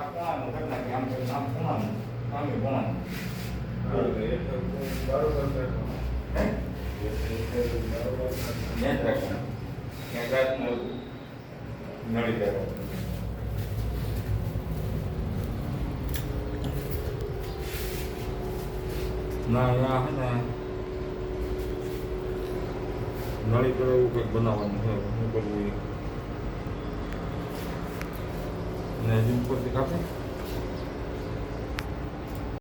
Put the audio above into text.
કોણ કરી નાખી આમ કોણ આમ કોણ બરોબર હે બરોબર નેટ રાખવાનું ત્યાં રાતનું નળી દેવાનું ના અહીંયા હે ને નળી પર એવું કંઈક બનાવવાનું છે શું કરવું એ ને હજી ઉપરથી કાપે